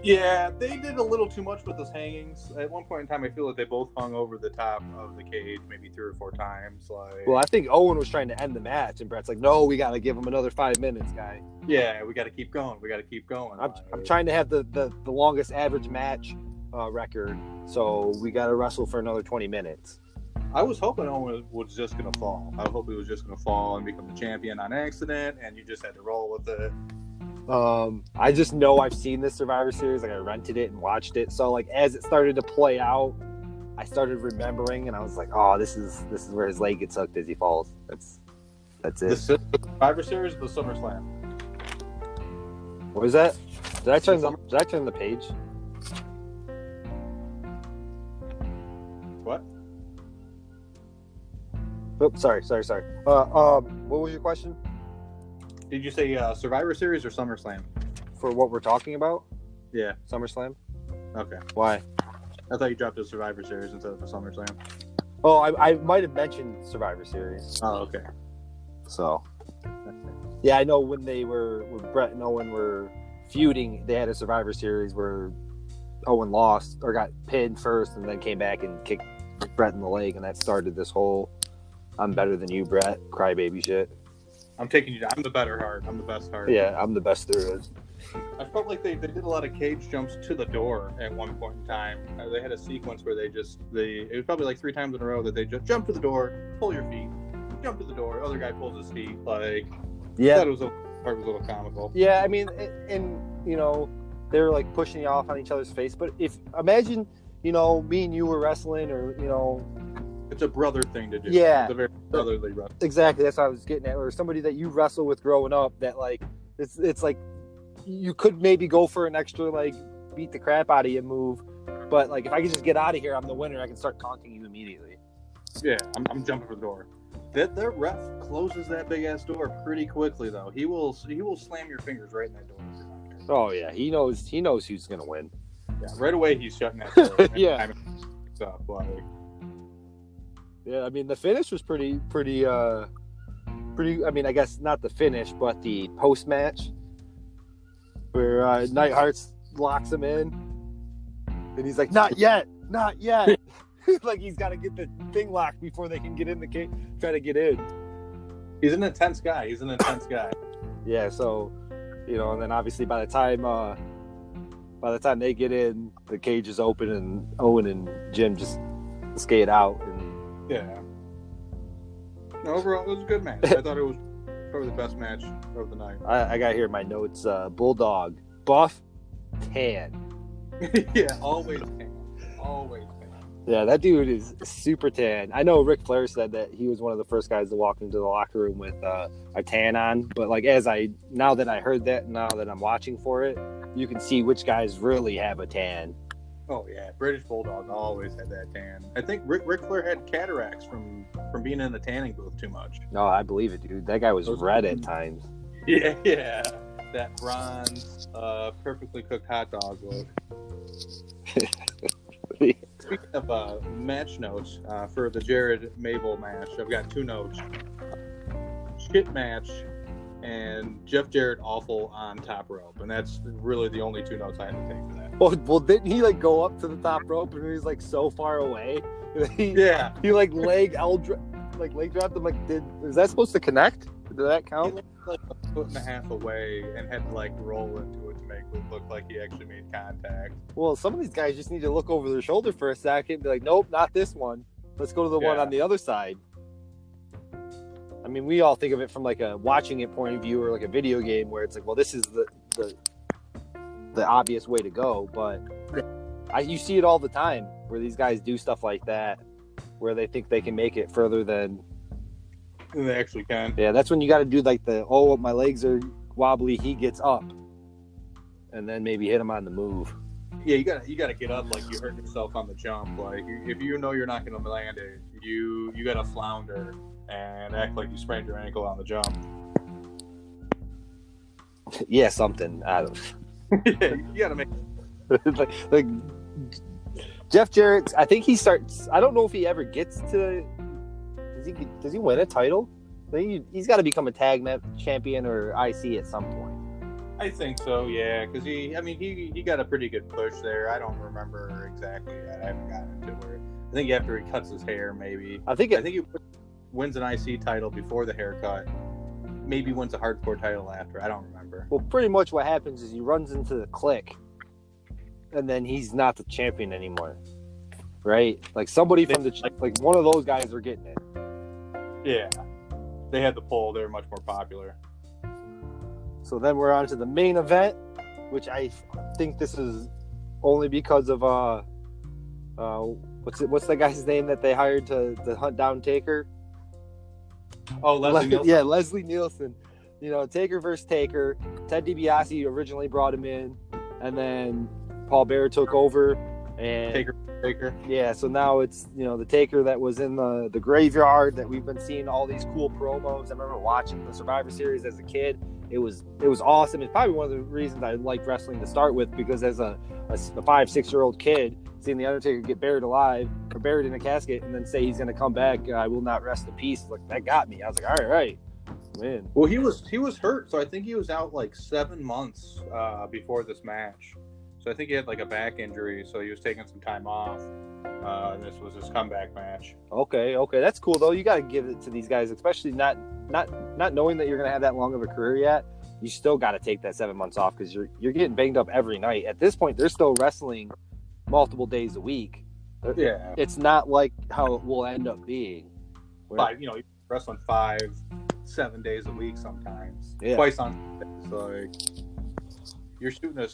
[SPEAKER 2] Yeah, they did a little too much with those hangings. At one point in time, I feel like they both hung over the top of the cage maybe 3 or 4 times.
[SPEAKER 1] Well, I think Owen was trying to end the match, and Bret's like, "No, we got to give him another 5 minutes, guy."
[SPEAKER 2] Yeah, we got to keep going.
[SPEAKER 1] I'm trying to have the longest average match record, so we got to wrestle for another 20 minutes.
[SPEAKER 2] I was hoping Owen was just going to fall. I hope he was just going to fall and become the champion on accident, and you just had to roll with it.
[SPEAKER 1] I just know I've seen this Survivor Series. Like I rented it and watched it. So like as it started to play out, I started remembering, and I was like, "Oh, this is where his leg gets hooked as he falls." That's it.
[SPEAKER 2] The Survivor Series, the SummerSlam.
[SPEAKER 1] What was that? Did I turn the page?
[SPEAKER 2] What?
[SPEAKER 1] Oh, sorry. What was your question?
[SPEAKER 2] Did you say Survivor Series or SummerSlam?
[SPEAKER 1] For what we're talking about?
[SPEAKER 2] Yeah.
[SPEAKER 1] SummerSlam?
[SPEAKER 2] Okay.
[SPEAKER 1] Why?
[SPEAKER 2] I thought you dropped a Survivor Series instead of a SummerSlam.
[SPEAKER 1] Oh, I might have mentioned Survivor Series.
[SPEAKER 2] Oh, okay.
[SPEAKER 1] So, yeah, I know when Bret and Owen were feuding, they had a Survivor Series where Owen lost or got pinned first and then came back and kicked Bret in the leg, and that started this whole "I'm better than you, Bret" crybaby shit.
[SPEAKER 2] I'm taking you down. I'm the better heart. I'm the best heart.
[SPEAKER 1] Yeah, I'm the best there is.
[SPEAKER 2] I felt like they did a lot of cage jumps to the door at one point in time. They had a sequence where it was probably like 3 times in a row that they just jump to the door, pull your feet, jump to the door, other guy pulls his feet. Like,
[SPEAKER 1] yeah,
[SPEAKER 2] that was a little comical.
[SPEAKER 1] Yeah, I mean, and they were like pushing you off on each other's face. But imagine, me and you were wrestling, or
[SPEAKER 2] it's a brother thing to do.
[SPEAKER 1] Yeah,
[SPEAKER 2] it's a very brotherly wrestling.
[SPEAKER 1] Exactly, that's what I was getting at. Or somebody that you wrestle with growing up, that like it's like you could maybe go for an extra like beat the crap out of you move, but like if I can just get out of here, I'm the winner. I can start taunting you immediately.
[SPEAKER 2] Yeah, I'm jumping for the door. That ref closes that big ass door pretty quickly though. He will slam your fingers right in that door.
[SPEAKER 1] Oh yeah, he knows who's gonna win.
[SPEAKER 2] Yeah, right away he's shutting that door.
[SPEAKER 1] Yeah.
[SPEAKER 2] Stuff like.
[SPEAKER 1] Yeah, I mean the finish was pretty. I mean, I guess not the finish, but the post match where Neidhart locks him in, and he's like, "Not yet." Like he's got to get the thing locked before they can get in the cage. Try to get in.
[SPEAKER 2] He's an intense guy.
[SPEAKER 1] Yeah. So, and then obviously by the time they get in, the cage is open, and Owen and Jim just skate out. And
[SPEAKER 2] yeah. No, overall, it was a good match. I thought it was Probably the best match of the night.
[SPEAKER 1] I got here in my notes, Bulldog, buff, tan.
[SPEAKER 2] Yeah, always tan. Always tan.
[SPEAKER 1] Yeah, that dude is super tan. I know Ric Flair said that he was one of the first guys to walk into the locker room with a tan on. But like now that I heard that, now that I'm watching for it, you can see which guys really have a tan.
[SPEAKER 2] Oh yeah, British Bulldog always had that tan. I think Ric Flair had cataracts from being in the tanning booth too much.
[SPEAKER 1] No, I believe it, dude. That guy was red at times.
[SPEAKER 2] Yeah. That bronze, perfectly cooked hot dog look. Speaking of match notes, for the Jared Mabel match, I've got 2 notes. Shit match and Jeff Jarrett awful on top rope. And that's really the only 2 notes I had to take for that.
[SPEAKER 1] Well, didn't he like go up to the top rope and he was like so far away? He like leg dropped him. Like, is that supposed to connect? Did that count?
[SPEAKER 2] He looked like a foot and a half away and had to like roll into it to make it look like he actually made contact.
[SPEAKER 1] Well, some of these guys just need to look over their shoulder for a second and be like, nope, not this one. Let's go to the one on the other side. I mean, we all think of it from like a watching it point of view or like a video game where it's like, well, this is the obvious way to go. But you see it all the time where these guys do stuff like that where they think they can make it further than
[SPEAKER 2] they actually can.
[SPEAKER 1] Yeah, that's when you got to do like my legs are wobbly, he gets up. And then maybe hit him on the move.
[SPEAKER 2] Yeah, you gotta get up like you hurt yourself on the jump. Like if you know you're not gonna land it, you gotta flounder and act like you sprained your ankle on the jump.
[SPEAKER 1] Yeah, something. I don't.
[SPEAKER 2] Yeah, you gotta make
[SPEAKER 1] like Jeff Jarrett. I think he starts. I don't know if he ever gets to. Does he win a title? I think he's got to become a tag champion or IC at some point.
[SPEAKER 2] I think so, yeah, because he got a pretty good push there. I don't remember exactly yet. I haven't gotten into it. I think after he cuts his hair, maybe. I think he wins an IC title before the haircut. Maybe wins a hardcore title after. I don't remember.
[SPEAKER 1] Well, pretty much what happens is he runs into the Clique, and then he's not the champion anymore, right? Like somebody from like one of those guys are getting it.
[SPEAKER 2] Yeah, they had the pull. They're much more popular.
[SPEAKER 1] So then we're on to the main event, which I think this is only because of what's the guy's name that they hired to hunt down Taker?
[SPEAKER 2] Oh, Leslie Nielsen.
[SPEAKER 1] Yeah, Leslie Nielsen. You know, Taker versus Taker. Ted DiBiase originally brought him in, and then Paul Bearer took over. And
[SPEAKER 2] Taker.
[SPEAKER 1] Yeah, so now it's, you know, the Taker that was in the graveyard that we've been seeing all these cool promos. I remember watching the Survivor Series as a kid. It was awesome. It's probably one of the reasons I liked wrestling to start with, because as a 5-6-year-old kid, seeing the Undertaker get buried alive or buried in a casket and then say he's going to come back, I will not rest in peace. Like, that got me. I was like, all right, man.
[SPEAKER 2] Well, he was hurt, so I think he was out like 7 months before this match. So I think he had like a back injury, so he was taking some time off. And this was his comeback match.
[SPEAKER 1] Okay, that's cool though. You got to give it to these guys, especially not knowing that you're going to have that long of a career yet. You still got to take that 7 months off because you're getting banged up every night. At this point, they're still wrestling multiple days a week.
[SPEAKER 2] Yeah, it's
[SPEAKER 1] not like how it will end up being.
[SPEAKER 2] You're wrestling 5-7 days a week sometimes.
[SPEAKER 1] Yeah.
[SPEAKER 2] Twice on days, like. You're shooting you're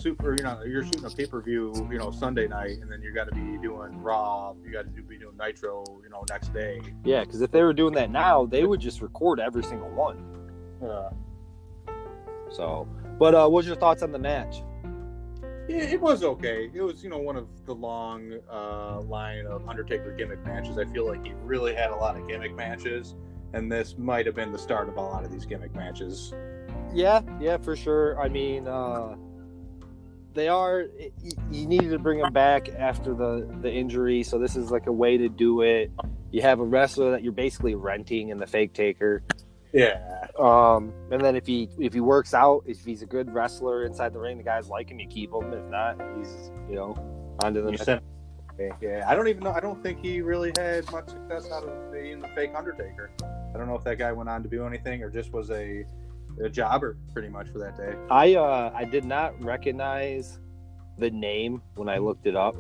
[SPEAKER 2] shooting a pay-per-view, Sunday night, and then you got to be doing Raw. You got to be doing Nitro, next day.
[SPEAKER 1] Yeah, because if they were doing that now, they would just record every single one.
[SPEAKER 2] Yeah.
[SPEAKER 1] So, but what's your thoughts on the match?
[SPEAKER 2] Yeah, it was okay. It was, one of the long line of Undertaker gimmick matches. I feel like he really had a lot of gimmick matches, and this might have been the start of a lot of these gimmick matches.
[SPEAKER 1] Yeah, for sure. I mean, you needed to bring him back after the injury, so this is like a way to do it. You have a wrestler that you're basically renting in the fake Taker.
[SPEAKER 2] Yeah.
[SPEAKER 1] And then if he works out, if he's a good wrestler inside the ring, the guys like him, you keep him. If not, he's on to the next.
[SPEAKER 2] Yeah, I don't even know. I don't think he really had much success out of being the fake Undertaker. I don't know if that guy went on to do anything or just was a jobber pretty much for that day.
[SPEAKER 1] I did not recognize the name when I looked it up.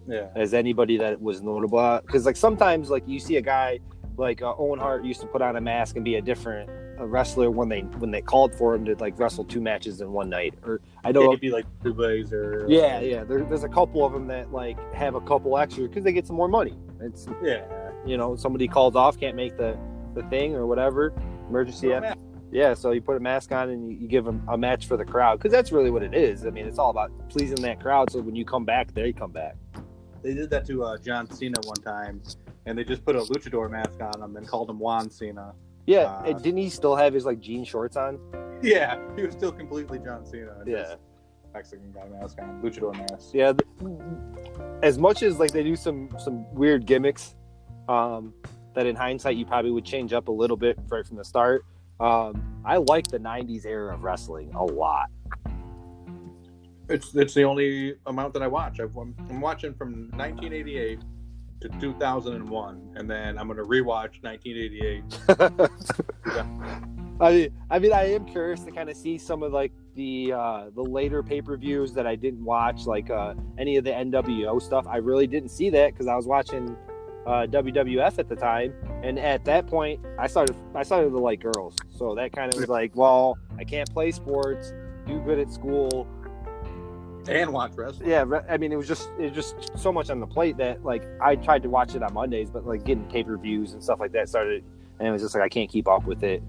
[SPEAKER 2] Yeah.
[SPEAKER 1] As anybody that was notable, because like sometimes like you see a guy like Owen Hart used to put on a mask and be a different wrestler when they called for him to like wrestle 2 matches in one night. Or I know
[SPEAKER 2] it'd be like Blue Blazer.
[SPEAKER 1] Yeah. There's a couple of them that like have a couple extra because they get some more money. It's somebody calls off, can't make the thing or whatever, emergency. Yeah, so you put a mask on and you give them a match for the crowd because that's really what it is. I mean, it's all about pleasing that crowd. So when you come back, they come back.
[SPEAKER 2] They did that to John Cena one time, and they just put a luchador mask on him and called him Juan Cena.
[SPEAKER 1] Yeah, didn't he still have his like jean shorts on?
[SPEAKER 2] Yeah, he was still completely John Cena.
[SPEAKER 1] Yeah,
[SPEAKER 2] Mexican guy mask on, luchador mask.
[SPEAKER 1] Yeah, as much as like they do some weird gimmicks, that in hindsight you probably would change up a little bit right from the start. I like the 90s era of wrestling a lot.
[SPEAKER 2] It's the only amount that I watch. I'm watching from 1988 to 2001, and then I'm going to rewatch 1988.
[SPEAKER 1] I mean, I am curious to kind of see some of like the later pay-per-views that I didn't watch, like any of the NWO stuff. I really didn't see that because I was watching WWF at the time, and at that point I started to like girls, so that kind of was like, well, I can't play sports, do good at school,
[SPEAKER 2] and watch wrestling.
[SPEAKER 1] Yeah, I mean, it was just so much on the plate that like I tried to watch it on Mondays, but like getting pay-per-views and stuff like that started, and it was just like I can't keep up with it.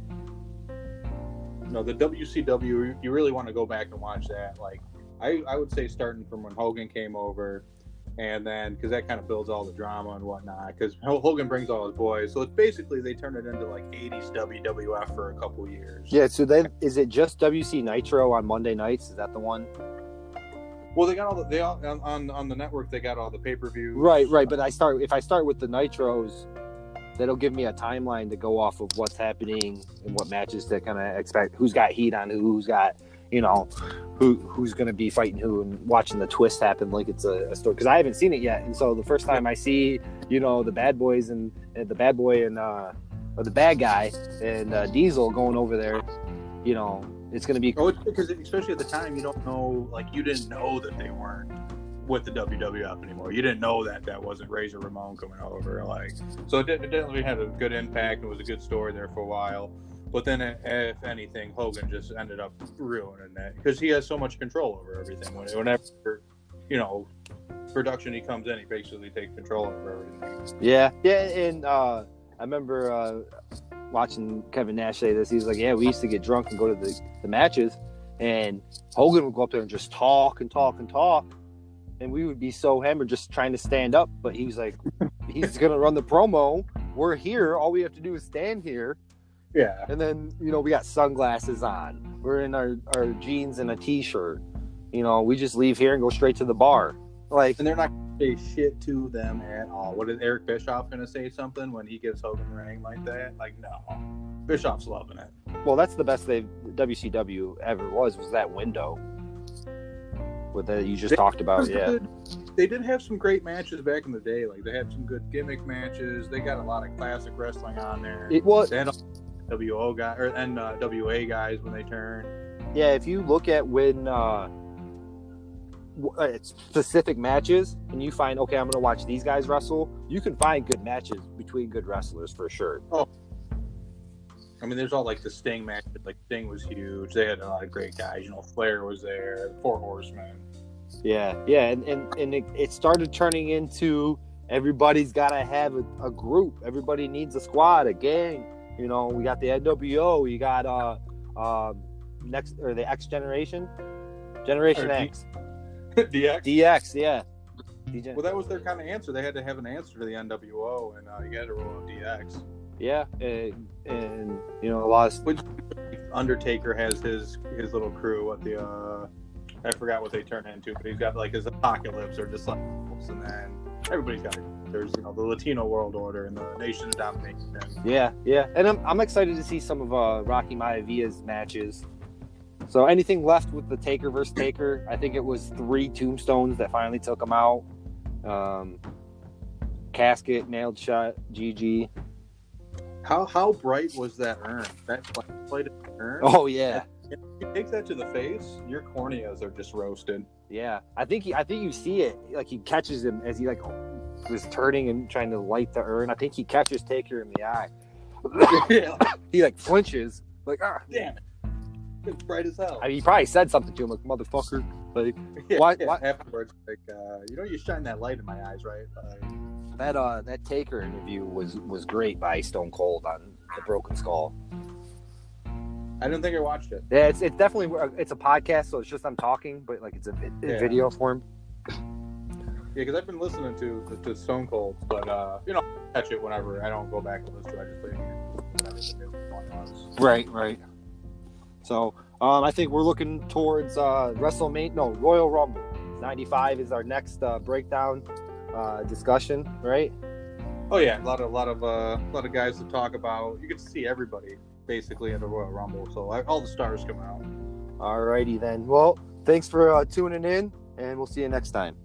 [SPEAKER 2] No, the WCW, you really want to go back and watch that. Like I would say starting from when Hogan came over. And then, because that kind of builds all the drama and whatnot, because Hogan brings all his boys. So it's basically, they turn it into like 80s WWF for a couple years. Yeah, so then, is it just WC Nitro on Monday nights? Is that the one? Well, they got on the network, they got all the pay-per-views. Right. But if I start with the Nitros, that'll give me a timeline to go off of what's happening and what matches to kind of expect, who's got heat on who's got, who's going to be fighting who, and watching the twist happen like it's a story, because I haven't seen it yet. And so the first time I see, the bad boys and the bad boy and or the bad guy and Diesel going over there, it's going to be. Oh, it's because especially at the time, you don't know, like you didn't know that they weren't with the WWF anymore. You didn't know that wasn't Razor Ramon coming over, like, so it definitely had a good impact. It was a good story there for a while. But then, if anything, Hogan just ended up ruining that because he has so much control over everything. Whenever, production he comes in, he basically takes control over everything. Yeah, and I remember watching Kevin Nash say this. He was like, "Yeah, we used to get drunk and go to the matches, and Hogan would go up there and just talk and talk and talk, and we would be so hammered just trying to stand up. But he was like, he's gonna run the promo. We're here. All we have to do is stand here." Yeah. And then, we got sunglasses on. We're in our jeans and a t-shirt. We just leave here and go straight to the bar. Like, and they're not going to say shit to them at all. What is Eric Bischoff going to say something when he gives Hogan the ring like that? Like, no. Bischoff's loving it. Well, that's the best WCW ever was that window. With that you just talked about, yeah. They did have some great matches back in the day. Like, they had some good gimmick matches. They got a lot of classic wrestling on there. It was... WO guy and WA guys when they turn. Yeah, if you look at when specific matches and you find, okay, I'm going to watch these guys wrestle, you can find good matches between good wrestlers for sure. Oh, I mean, there's all like the Sting match. Like Sting was huge. They had a lot of great guys. Flair was there. The Four Horsemen. Yeah, and it started turning into everybody's got to have a group. Everybody needs a squad, a gang. We got the NWO. You got the X Generation X. DX? DX, yeah. Well, that was their kind of answer. They had to have an answer to the NWO, and you had to roll out DX. Yeah, and a lot of... Which Undertaker has his little crew at the... I forgot what they turn into, but he's got like his Apocalypse or Disciples, and then everybody's got... There's the Latino World Order and the Nation of Domination. Yeah, and I'm excited to see some of Rocky Maivaia's matches. So anything left with the Taker versus Taker? I think it was 3 tombstones that finally took him out. Casket, nailed shot, GG. How bright was that urn? That plated urn? Oh yeah. If you take that to the face, your corneas are just roasted. Yeah, I think you see it, like he catches him as he like
[SPEAKER 1] was turning and trying to light the urn. I think he catches Taker in the eye.
[SPEAKER 2] Yeah.
[SPEAKER 1] He like flinches, like
[SPEAKER 2] Damn it. It's bright as hell.
[SPEAKER 1] I mean, he probably said something to him, like motherfucker. Like
[SPEAKER 2] yeah,
[SPEAKER 1] why?
[SPEAKER 2] Afterwards, like you shine that light in my eyes, right?
[SPEAKER 1] That Taker interview was great by Stone Cold on the Broken Skull.
[SPEAKER 2] I didn't think I watched it.
[SPEAKER 1] Yeah, it's definitely it's a podcast, so it's just I'm talking, but like it's a video form.
[SPEAKER 2] Yeah, because I've been listening to Stone Cold, but catch it whenever. I don't go back and listen to it. I just put it whenever the new one was.
[SPEAKER 1] Right. So I think we're looking towards Royal Rumble. 95 is our next breakdown discussion, right?
[SPEAKER 2] Oh yeah, a lot of guys to talk about. You get to see everybody basically at the Royal Rumble, so all the stars come out.
[SPEAKER 1] Alrighty then. Well, thanks for tuning in, and we'll see you next time.